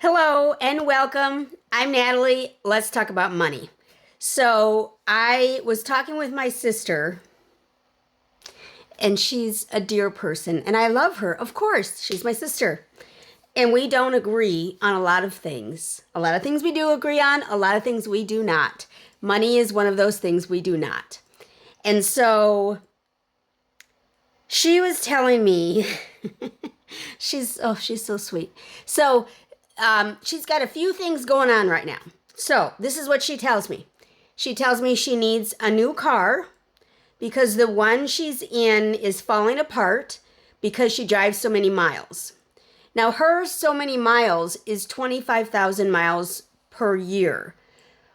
Hello and welcome. I'm Natalie. Let's talk about money. So, I was talking with my sister, and she's a dear person, and I love her. Of course, she's my sister. And we don't agree on a lot of things. A lot of things we do agree on, a lot of things we do not. Money is one of those things we do not. And so, she was telling me, she's so sweet. So, she's got a few things going on right now. So, this is what she tells me. She tells me she needs a new car because the one she's in is falling apart because she drives so many miles. Now, her so many miles is 25,000 miles per year,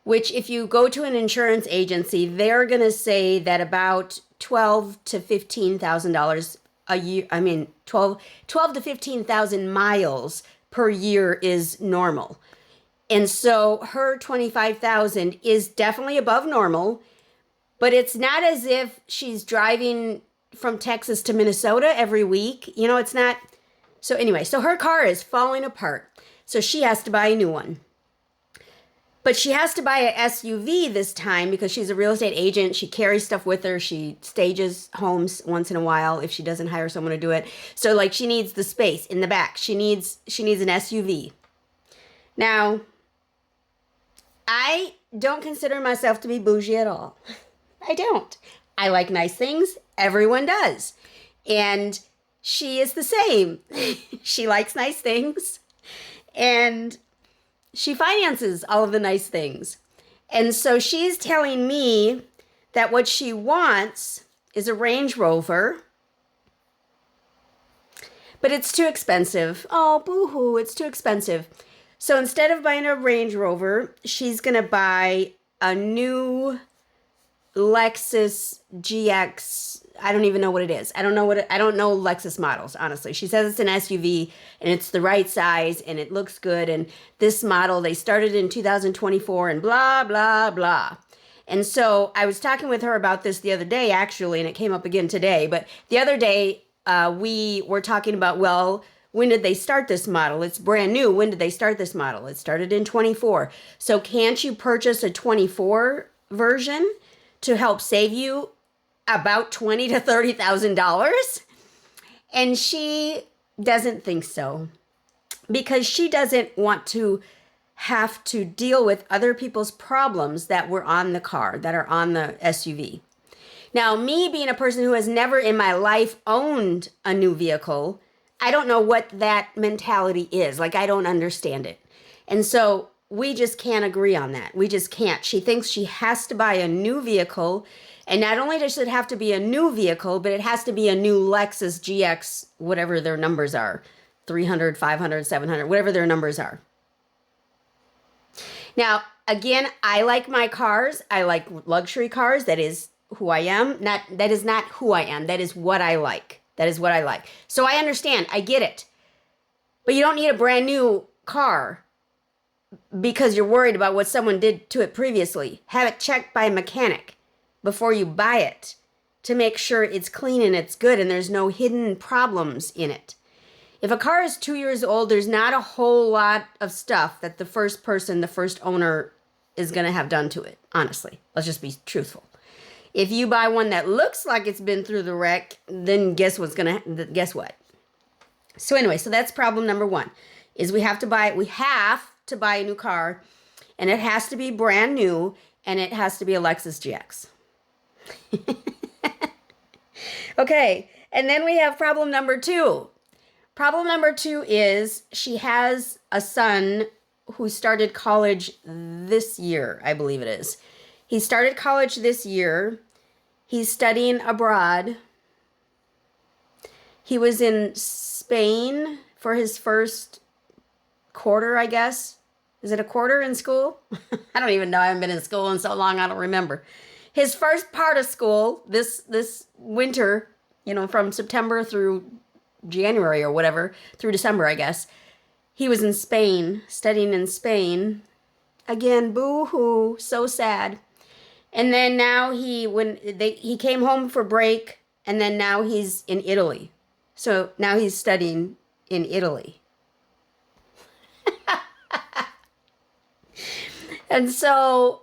which if you go to an insurance agency, they're going to say that about $12 to $15,000 a year, 12 to 15,000 miles per year is normal. And so her 25,000 is definitely above normal, but it's not as if she's driving from Texas to Minnesota every week. It's not. So anyway, so her car is falling apart. So she has to buy a new one. But she has to buy an SUV this time because she's a real estate agent. She carries stuff with her. She stages homes once in a while if she doesn't hire someone to do it. So like she needs the space in the back. She needs an SUV. Now, I don't consider myself to be bougie at all. I don't. I like nice things. Everyone does. And she is the same. She likes nice things. And she finances all of the nice things. And so she's telling me that what she wants is a Range Rover, but it's too expensive. Oh, boo-hoo, it's too expensive. So instead of buying a Range Rover, she's going to buy a new Lexus GX. I don't even know what it is. I don't know Lexus models, honestly. She says it's an SUV and it's the right size and it looks good. And this model, they started in 2024 and blah, blah, blah. And so I was talking with her about this the other day, actually, and it came up again today. But the other day, we were talking about, well, when did they start this model? It's brand new. When did they start this model? It started in 24. So can't you purchase a 24 version to help save you about $20,000 to $30,000? And she doesn't think so because she doesn't want to have to deal with other people's problems that were on the car, that are on the SUV. Now, me being a person who has never in my life owned a new vehicle, I don't know what that mentality is. Like, I don't understand it. And so we just can't agree on that. We just can't. She thinks she has to buy a new vehicle. And not only does it have to be a new vehicle, but it has to be a new Lexus GX, whatever their numbers are, 300, 500, 700, whatever their numbers are. Now, again, I like my cars. I like luxury cars. That is who I am. That is not who I am. That is what I like. That is what I like. So I understand. I get it. But you don't need a brand new car because you're worried about what someone did to it previously. Have it checked by a mechanic before you buy it to make sure it's clean and it's good and there's no hidden problems in it. If a car is 2 years old, there's not a whole lot of stuff that the first owner is going to have done to it. Honestly, let's just be truthful. If you buy one that looks like it's been through the wreck, then guess what? So anyway, so that's problem number one, is we have to buy a new car, and it has to be brand new, and it has to be a Lexus GX. Okay, and then we have problem number two. Problem number two is she has a son who started college this year, I believe it is. He started college this year. He's studying abroad. He was in Spain for his first quarter, I guess. Is it a quarter in school? I don't even know. I haven't been in school in so long, I don't remember. His first part of school this winter, from September through January or whatever, through December, I guess. He was in Spain, studying in Spain. Again, boo-hoo, so sad. And then now he came home for break, and then now he's in Italy. So now he's studying in Italy. And so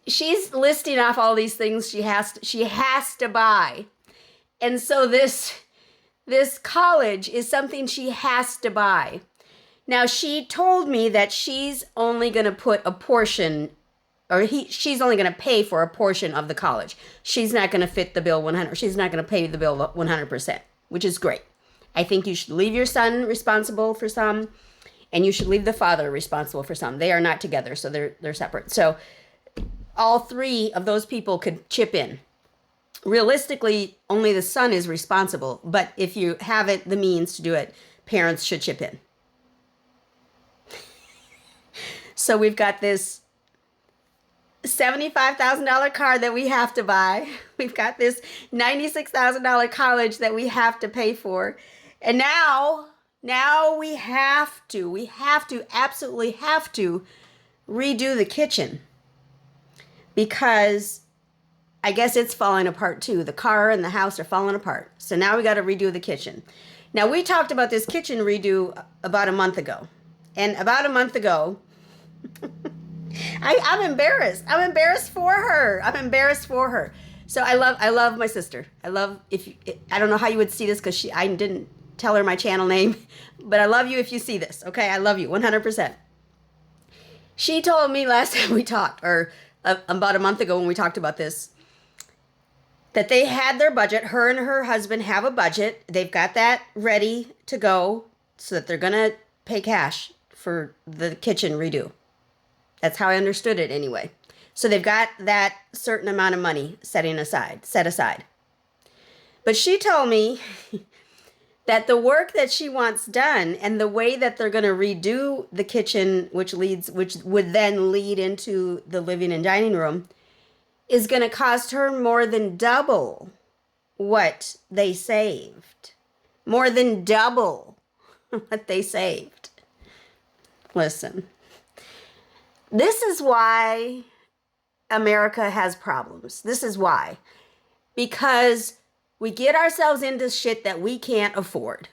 she's listing off all these things she has to buy. And so this college is something she has to buy. Now, she told me that she's only going to put a portion, she's only going to pay for a portion of the college. She's not going to fit the bill 100. She's not going to pay the bill 100%, which is great. I think you should leave your son responsible for some, and you should leave the father responsible for some. They are not together, so they're separate. So all three of those people could chip in. Realistically, only the son is responsible, but if you haven't the means to do it, parents should chip in. So we've got this $75,000 car that we have to buy. We've got this $96,000 college that we have to pay for. And now we absolutely have to redo the kitchen, because I guess it's falling apart too. The car and the house are falling apart. So now we got to redo the kitchen. Now, we talked about this kitchen redo about a month ago. And about a month ago, I'm embarrassed. I'm embarrassed for her. So I love my sister. I don't know how you would see this, because I didn't tell her my channel name, but I love you if you see this. Okay, I love you 100%. She told me last time we talked, or about a month ago when we talked about this, that they had their budget. Her and her husband have a budget. They've got that ready to go, so that they're gonna pay cash for the kitchen redo. That's how I understood it anyway. So they've got that certain amount of money set aside. But she told me that the work that she wants done, and the way that they're going to redo the kitchen, which would then lead into the living and dining room, is going to cost her more than double what they saved. More than double what they saved. Listen. This is why America has problems. This is why. Because we get ourselves into shit that we can't afford.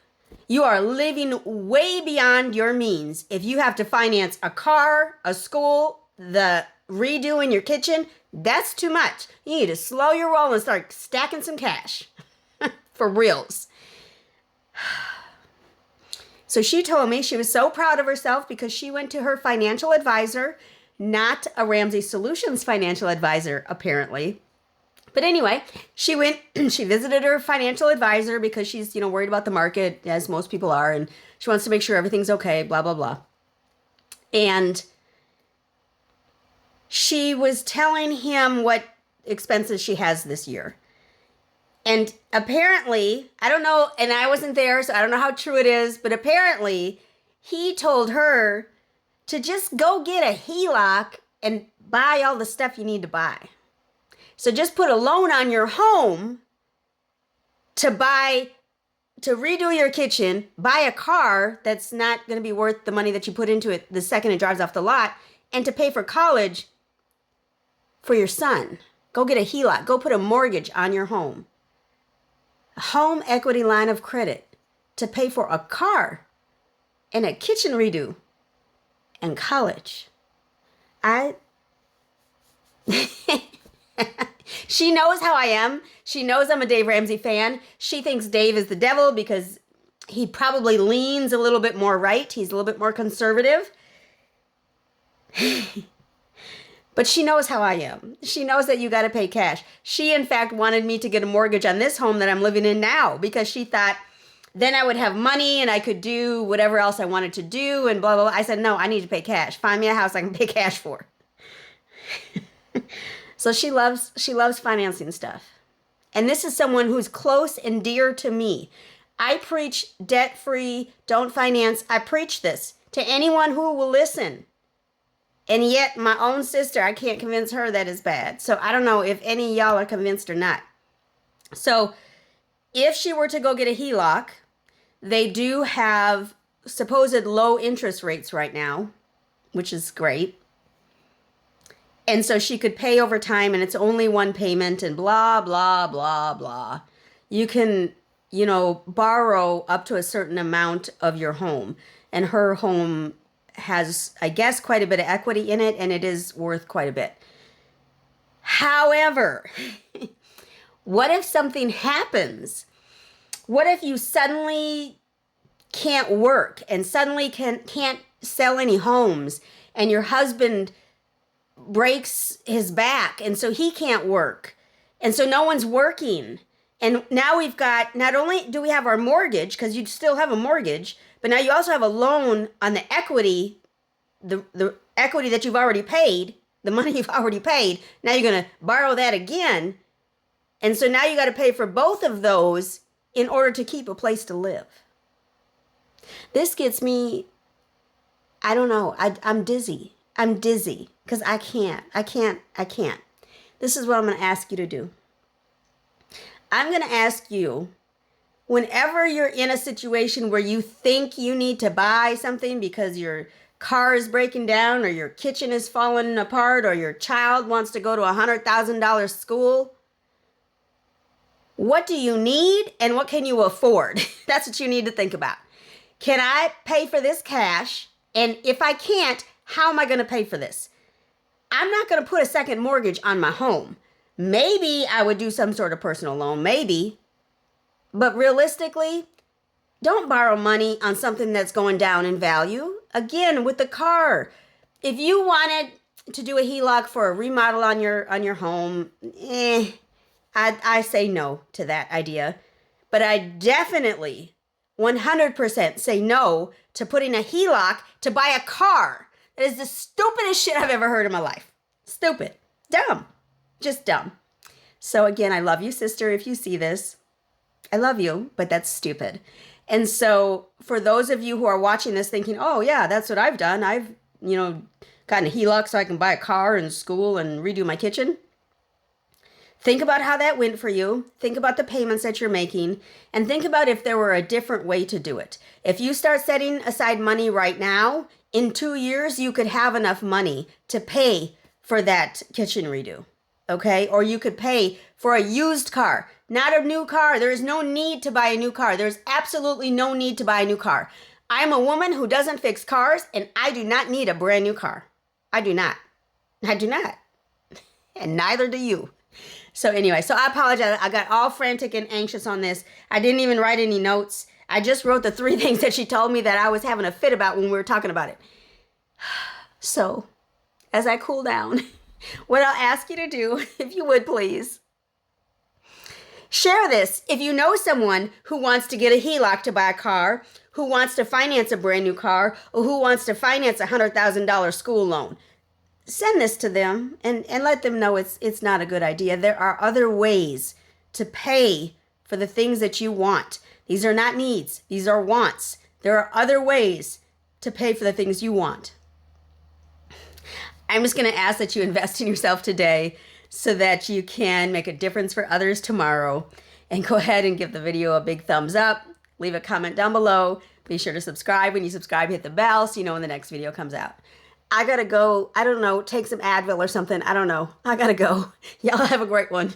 You are living way beyond your means if you have to finance a car, a school, the redo in your kitchen. That's too much. You need to slow your roll and start stacking some cash. For reals. So she told me she was so proud of herself because she went to her financial advisor, not a Ramsey Solutions financial advisor, apparently. But anyway, she visited her financial advisor because she's, worried about the market, as most people are, and she wants to make sure everything's okay, blah, blah, blah. And she was telling him what expenses she has this year. And apparently, I don't know, and I wasn't there, so I don't know how true it is, but apparently he told her to just go get a HELOC and buy all the stuff you need to buy. So just put a loan on your home to redo your kitchen, buy a car that's not going to be worth the money that you put into it the second it drives off the lot, and to pay for college for your son. Go get a HELOC. Go put a mortgage on your home. A home equity line of credit to pay for a car and a kitchen redo and college. She knows how I am. She knows I'm a Dave Ramsey fan. She thinks Dave is the devil because he probably leans a little bit more right. He's a little bit more conservative. But she knows how I am. She knows that you got to pay cash. She, in fact, wanted me to get a mortgage on this home that I'm living in now because she thought then I would have money and I could do whatever else I wanted to do and blah, blah, blah. I said, no, I need to pay cash. Find me a house I can pay cash for. So she loves financing stuff. And this is someone who's close and dear to me. I preach debt-free, don't finance. I preach this to anyone who will listen. And yet my own sister, I can't convince her that is bad. So I don't know if any of y'all are convinced or not. So if she were to go get a HELOC, they do have supposed low interest rates right now, which is great. And so she could pay over time and it's only one payment and blah, blah, blah, blah. You can, borrow up to a certain amount of your home. And her home has, I guess, quite a bit of equity in it, and it is worth quite a bit. However, what if something happens? What if you suddenly can't work and suddenly can't sell any homes, and your husband breaks his back and so he can't work, and so no one's working, and now we've got, not only do we have our mortgage, because you still have a mortgage, but now you also have a loan on the equity, the equity that you've already paid, the money you've already paid. Now you're going to borrow that again, and so now you got to pay for both of those in order to keep a place to live. This gets me, I don't know, I'm dizzy. I'm dizzy because I can't. This is what I'm going to ask you to do. I'm going to ask you, whenever you're in a situation where you think you need to buy something because your car is breaking down, or your kitchen is falling apart, or your child wants to go to a $100,000 school, what do you need and what can you afford? That's what you need to think about. Can I pay for this cash? And if I can't, how am I going to pay for this? I'm not going to put a second mortgage on my home. Maybe I would do some sort of personal loan, maybe. But realistically, don't borrow money on something that's going down in value. Again, with the car, if you wanted to do a HELOC for a remodel on your home, I say no to that idea. But I definitely 100% say no to putting a HELOC to buy a car. That is the stupidest shit I've ever heard in my life. Stupid. Dumb. Just dumb. So again, I love you, sister, if you see this. I love you, but that's stupid. And so for those of you who are watching this thinking, oh yeah, that's what I've done. I've, gotten a HELOC so I can buy a car and school and redo my kitchen. Think about how that went for you. Think about the payments that you're making, and think about if there were a different way to do it. If you start setting aside money right now, in 2 years, you could have enough money to pay for that kitchen redo. Okay? Or you could pay for a used car, not a new car. There is no need to buy a new car. There's absolutely no need to buy a new car. I'm a woman who doesn't fix cars, and I do not need a brand new car. I do not. And neither do you. So anyway, so I apologize. I got all frantic and anxious on this. I didn't even write any notes. I just wrote the 3 things that she told me that I was having a fit about when we were talking about it. So, as I cool down, what I'll ask you to do, if you would please, share this. If you know someone who wants to get a HELOC to buy a car, who wants to finance a brand new car, or who wants to finance a $100,000 school loan, send this to them and let them know it's not a good idea. There are other ways to pay for the things that you want. These are not needs. These are wants. There are other ways to pay for the things you want. I'm just going to ask that you invest in yourself today so that you can make a difference for others tomorrow. And go ahead and give the video a big thumbs up. Leave a comment down below. Be sure to subscribe. When you subscribe, hit the bell so you know when the next video comes out. I gotta go, I don't know, take some Advil or something. I don't know. I gotta go. Y'all have a great one.